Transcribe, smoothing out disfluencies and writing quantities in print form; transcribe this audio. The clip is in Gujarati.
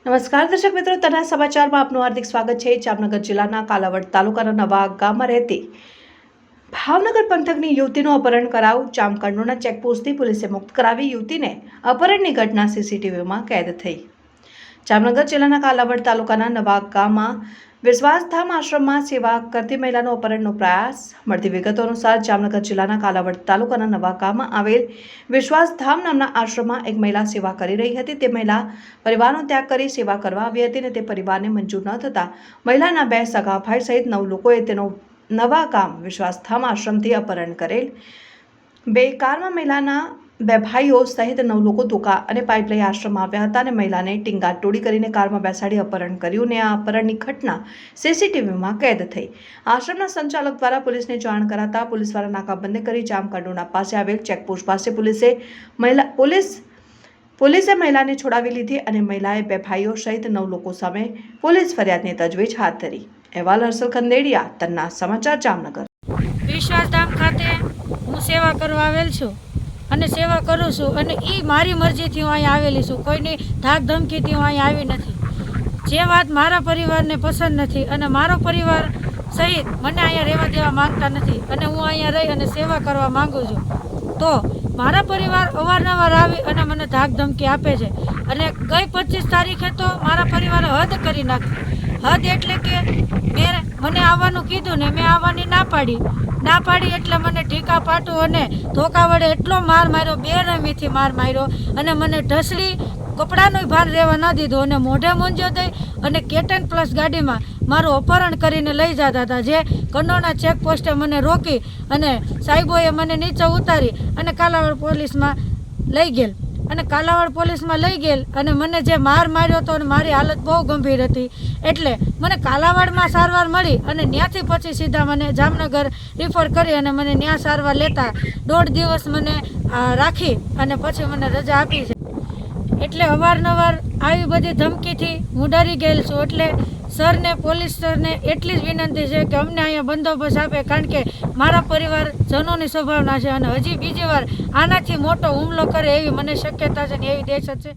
નમસ્કાર દર્શક મિત્રો, તના સમાચારમાં આપનું હાર્દિક સ્વાગત છે। જામનગર જિલ્લાના કાલાવડ તાલુકાના નવા ગામમાં રહેતી ભાવનગર પંથકની યુવતીનું અપહરણ કરાવ જામકંડોના ચેકપોસ્ટથી પોલીસે મુક્ત કરાવી યુવતીને અપહરણની ઘટના સીસીટીવીમાં કેદ થઈ। જામનગર જિલ્લાના કાલાવડ તાલુકાના નવા ગામમાં વિશ્વાસધામ આશ્રમમાં સેવા કરતી મહિલાનો અપહરણનો પ્રયાસ। મળતી વિગતો અનુસાર જામનગર જિલ્લાના કાલાવડ તાલુકાના નવા ગામમાં આવેલ વિશ્વાસધામ નામના આશ્રમમાં એક મહિલા સેવા કરી રહી હતી। તે મહિલા પરિવારનો ત્યાગ કરી સેવા કરવા આવી હતી અને તે પરિવારને મંજૂર ન થતાં મહિલાના 2 સગા ભાઈ સહિત 9 લોકોએ તેનો નવા ગામ વિશ્વાસધામ આશ્રમથી અપહરણ કરેલ। 2 કારમાં મહિલાના 2 ભાઈઓ સહિત 9 લોકો ધોકા અને પાઇપ લઈ આશ્રમમાં આવ્યા હતા અને મહિલાને ટીંગાટોળી કરીને કારમાં બેસાડી અપહરણ કર્યું અને આ અપહરણની ઘટના સીસીટીવીમાં કેદ થઈ। આશ્રમના સંચાલક દ્વારા પોલીસને જાણ કરાતા પોલીસ દ્વારા નાકાબંધી કરી જામકંડોના પાસે આવેલ ચેકપોસ્ટ પાસે પોલીસે મહિલાને છોડાવી લીધી અને મહિલાએ 2 ભાઈઓ સહિત 9 લોકો સામે પોલીસ ફરિયાદની તજવીજ હાથ ધરી। અહેવાલ હર્ષલ ખંડેરિયા, તન્ના સમાચાર, જામનગર। વિશ્વાસધામ ખાતે હું સેવા કરવા આવેલ છું અને સેવા કરું છું અને એ મારી મરજીથી હું અહીંયા આવેલી છું। કોઈની ધાક ધમકીથી હું અહીંયા આવી નથી। જે વાત મારા પરિવારને પસંદ નથી અને મારો પરિવાર સહિત મને અહીંયા રહેવા દેવા માંગતા નથી અને હું અહીંયા રહી અને સેવા કરવા માંગુ છું, તો મારા પરિવાર અવારનવાર આવી અને મને ધાક ધમકી આપે છે અને ગઈ 25 તારીખે તો મારા પરિવારે હદ કરી નાખી। હદ એટલે કે મને આવવાનું કીધું ને મેં આવવાની ના પાડી એટલે મને ઢીકા પાટું અને ધોકા વડે એટલો માર માર્યો, બેરહમીથી માર માર્યો અને મને ઢસડી કપડાનું ભાન રહેવા ન દીધું અને મોઢે મૂંઝ્યો દઈ અને કેટન પ્લસ ગાડીમાં મારું અપહરણ કરીને લઈ જતા હતા। જે કંડોના ચેકપોસ્ટે મને રોકી અને સાહેબોએ મને નીચે ઉતારી અને કાલાવડ પોલીસમાં લઈ ગયેલ અને મને જે માર માર્યો હતો અને મારી હાલત બહુ ગંભીર હતી એટલે મને કાલાવડમાં સારવાર મળી અને ત્યાંથી પછી સીધા મને જામનગર રિફર કરી અને મને ત્યાં સારવાર લેતા 1.5 દિવસ મને રાખી અને પછી મને રજા આપી છે। એટલે અવારનવાર આવી બધી ધમકીથી હું ડરી ગયેલ છું। એટલે સરને, પોલીસ સરને એટલી જ વિનંતી છે કે અમને અહીંયા બંદોબસ્ત આપે, કારણ કે મારા પરિવારજનોની સંભાવના છે અને હજી બીજી વાર આનાથી મોટો હુમલો કરે એવી મને શક્યતા છે ને એવી દહેશત છે।